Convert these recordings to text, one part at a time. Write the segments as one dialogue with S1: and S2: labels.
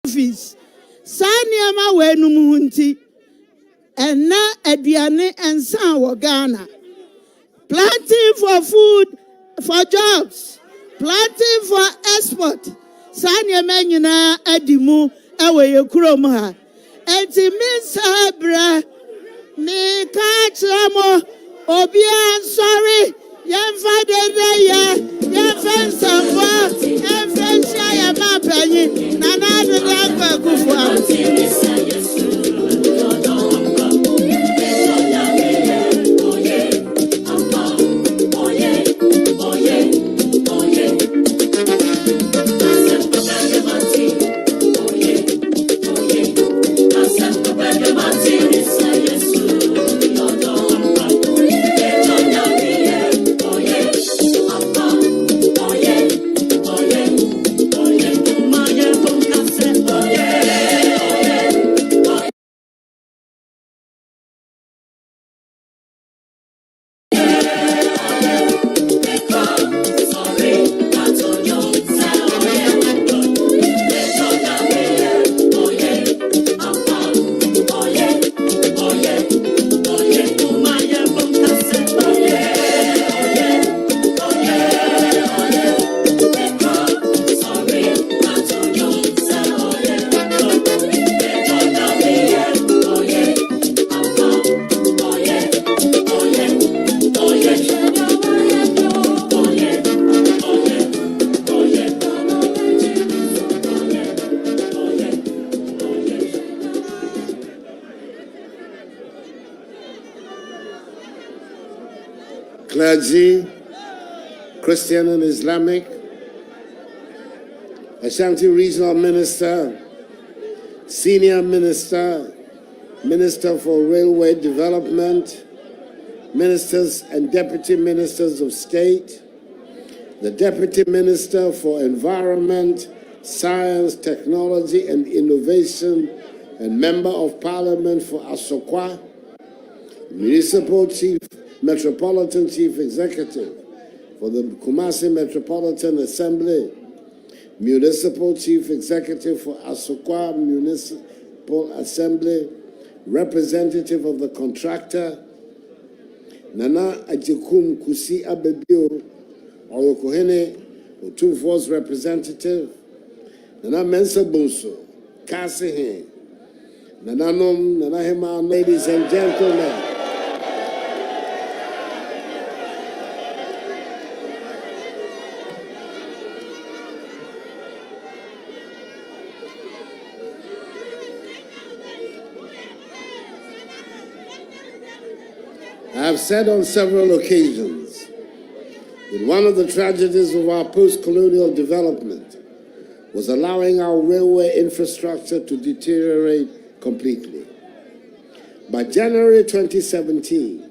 S1: office. Sanyama wenumuhunti. And na ediane and san Ghana. Planting for food, for jobs. Planting for export. Sanyama nyina edimu ewe yekuroma. Enti misabra mi kachamo obian sorry. Yemfa dedeye, yemfa samba, yemfa shaya mapenyi, nana dedakwa kufwa.
S2: Clergy, Christian and Islamic, Ashanti Regional Minister, Senior Minister, Minister for Railway Development, Ministers and Deputy Ministers of State, the Deputy Minister for Environment, Science, Technology and Innovation, and Member of Parliament for Asokwa, Municipal Chief Metropolitan Chief Executive for the Kumasi Metropolitan Assembly, Municipal Chief Executive for Asokwa Municipal Assembly, representative of the contractor, Nana Ajikum Kusi Abebio, Oyokohene, Otumfo's representative, Nana Mensa Bunso, Kaase, Nana Nom, Nana Hema, ladies and gentlemen. I have said on several occasions that one of the tragedies of our post-colonial development was allowing our railway infrastructure to deteriorate completely. By January 2017,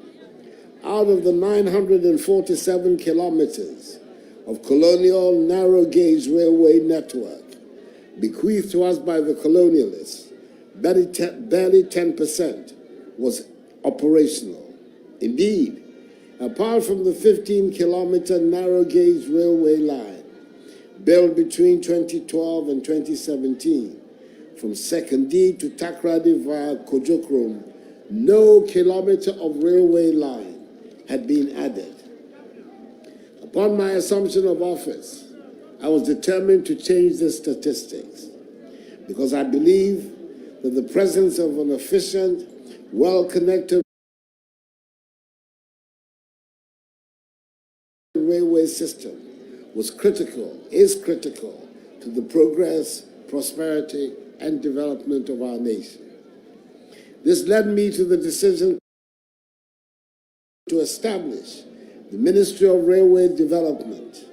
S2: out of the 947 kilometers of colonial narrow-gauge railway network bequeathed to us by the colonialists, barely 10% was operational. Indeed, apart from the 15-kilometer narrow-gauge railway line built between 2012 and 2017 from Sekondi to Takoradi via Kojokrom, no kilometer of railway line had been added. Upon my assumption of office, I was determined to change the statistics because I believe that the presence of an efficient, well-connected railway system was critical, is critical to the progress, prosperity, and development of our nation. This led me to the decision to establish the Ministry of Railway Development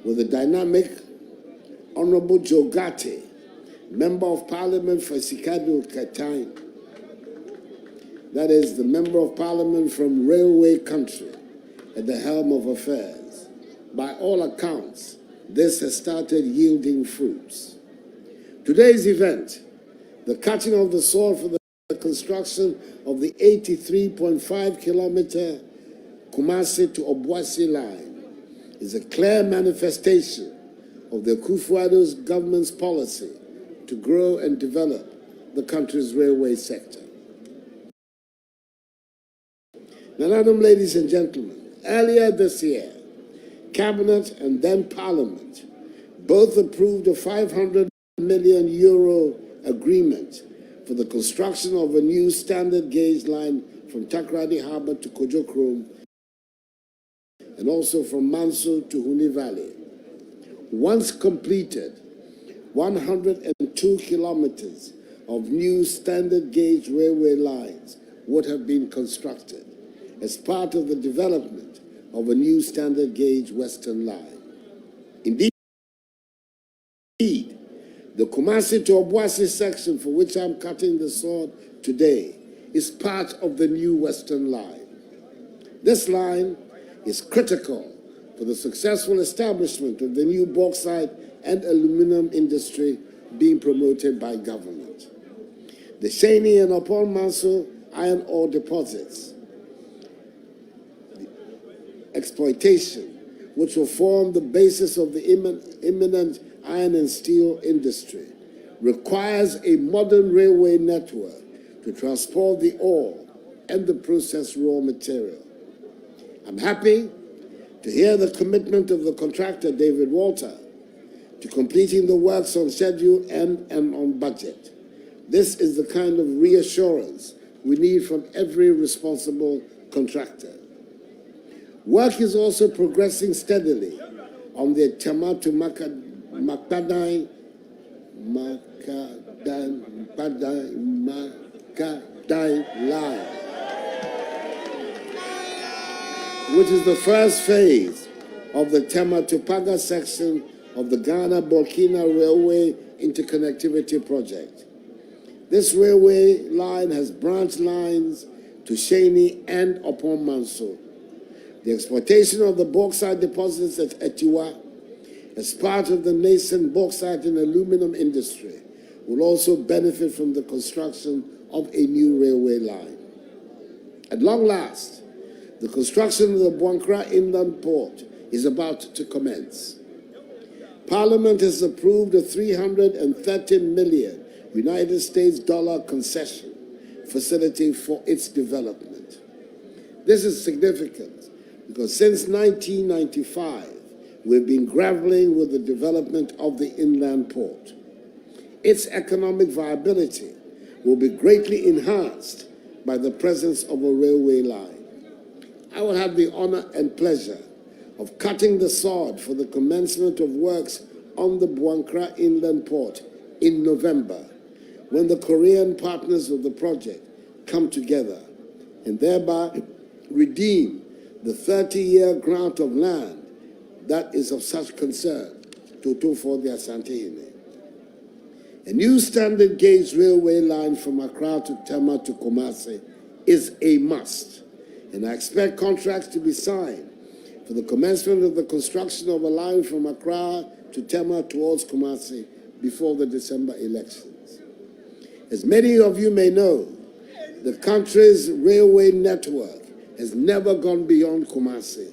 S2: with the dynamic Honorable Jogate, Member of Parliament for Sikadu Katain, that is the Member of Parliament from Railway Country, at the helm of affairs. By all accounts, this has started yielding fruits. Today's event, the cutting of the sword for the construction of the 83.5-kilometer Kumasi-Obuasi line, is a clear manifestation of the Akufo-Addo's government's policy to grow and develop the country's railway sector. Now, ladies and gentlemen, earlier this year, Cabinet and then Parliament both approved a €500 million agreement for the construction of a new standard gauge line from Takoradi Harbour to Kojokrom and also from Manso to Huni Valley. Once completed, 102 kilometers of new standard gauge railway lines would have been constructed as part of the development of a new standard gauge western line. Indeed, the Kumasi-Obuasi section for which I'm cutting the sword today is part of the new western line. This line is critical for the successful establishment of the new bauxite and aluminum industry being promoted by government. The Shani and Upon Manso iron ore deposits exploitation, which will form the basis of the imminent iron and steel industry, requires a modern railway network to transport the ore and the processed raw material. I'm happy to hear the commitment of the contractor, David Walter, to completing the works on schedule and on budget. This is the kind of reassurance we need from every responsible contractor. Work is also progressing steadily on the Tama to Makadai line, which is the first phase of the Tema to Paga section of the Ghana-Burkina Railway Interconnectivity Project. This railway line has branch lines to Shani and Upon Manso. The exploitation of the bauxite deposits at Etiwa as part of the nascent bauxite and aluminum industry will also benefit from the construction of a new railway line. At long last, the construction of the Buankra Inland Port is about to commence. Parliament has approved a $330 million United States dollar concession facility for its development. This is significant because since 1995, we've been grappling with the development of the inland port. Its economic viability will be greatly enhanced by the presence of a railway line. I will have the honor and pleasure of cutting the sword for the commencement of works on the Buankra Inland Port in November, when the Korean partners of the project come together and thereby redeem the 30-year grant of land that is of such concern to for the Ashanti. A new standard gauge railway line from Accra to Tema to Kumasi is a must, and I expect contracts to be signed for the commencement of the construction of a line from Accra to Tema towards Kumasi before the December elections. As many of you may know, the country's railway network has never gone beyond Kumasi.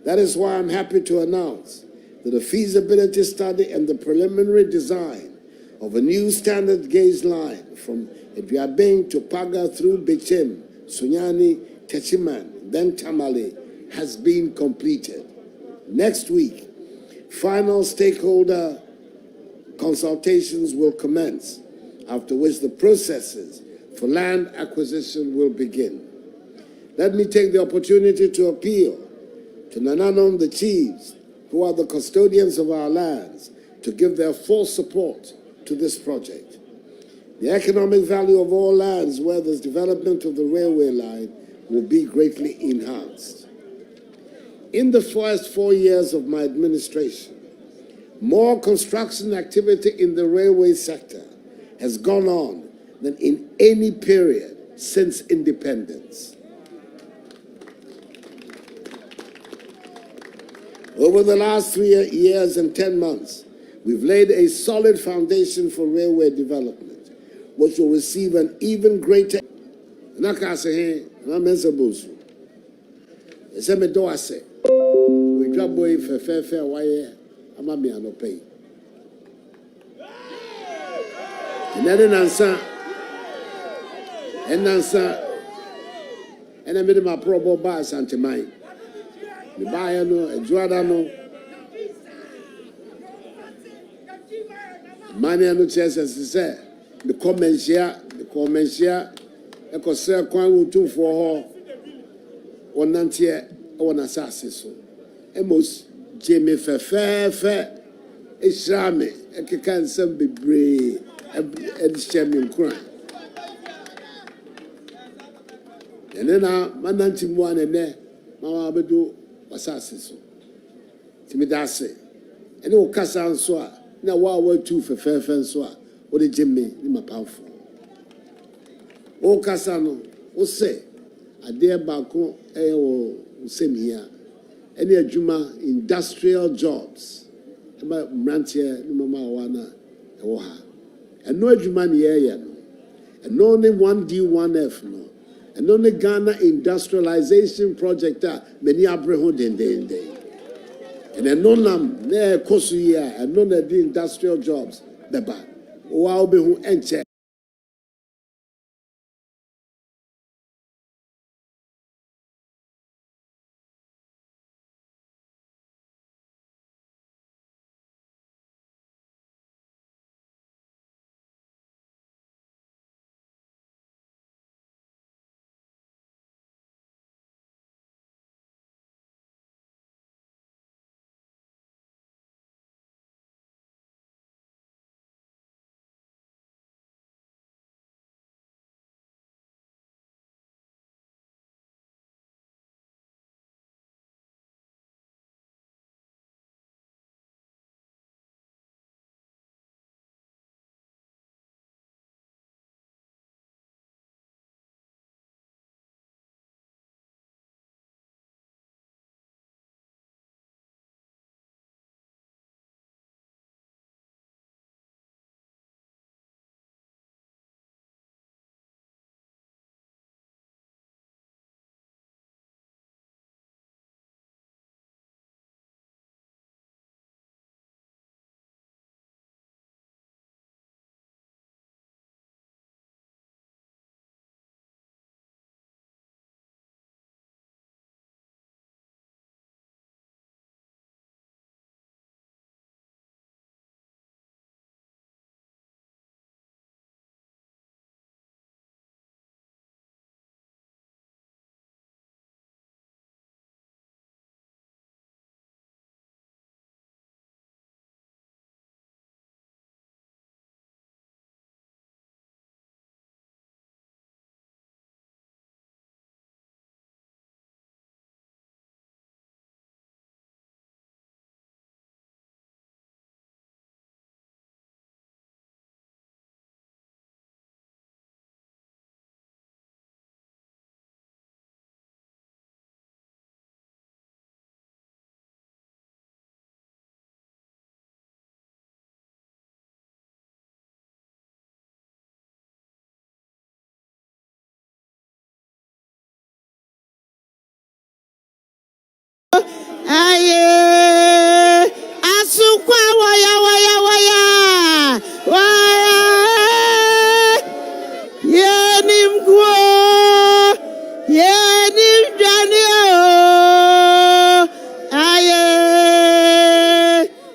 S2: That is why I'm happy to announce that a feasibility study and the preliminary design of a new standard gauge line from Eduabing to Paga through Bechem, Sunyani, Techiman, then Tamale has been completed. Next week, final stakeholder consultations will commence, after which the processes for land acquisition will begin. Let me take the opportunity to appeal to Nananom, the chiefs, who are the custodians of our lands, to give their full support to this project. The economic value of all lands where this development of the railway line will be greatly enhanced. In the first 4 years of my administration, more construction activity in the railway sector has gone on than in any period since independence. Over the last 3 years and 10 months, we've laid a solid foundation for railway development, which will receive an even greater. Kaase, we drop away for fair, why I'm a And then answer. And I made my probo bar Ashanti mine. The buyer no, a Juada no. Money no chance as he said. The commencement, a cosser quan two for her. One nantier, one assassin. So, Emos, Jamie fair, a shame, a can some be brave, and shamming crime. And then my nanti one and there, Mamma Bedu assassin. So, Timidase, and no Kaase and so. Now, what were two for fair fence? What did Jimmy in my powerful? O Kasano, o say, a dear Bako, same here. Any Juma industrial jobs. About Brantier, Mama Wana, Oha. And no Juma here, no. And only 1D1F, no. And only Ghana industrialization project, many Abraham day. And then no nam, ne kosu here, and no the industrial jobs, the bad. Wow, be who enche.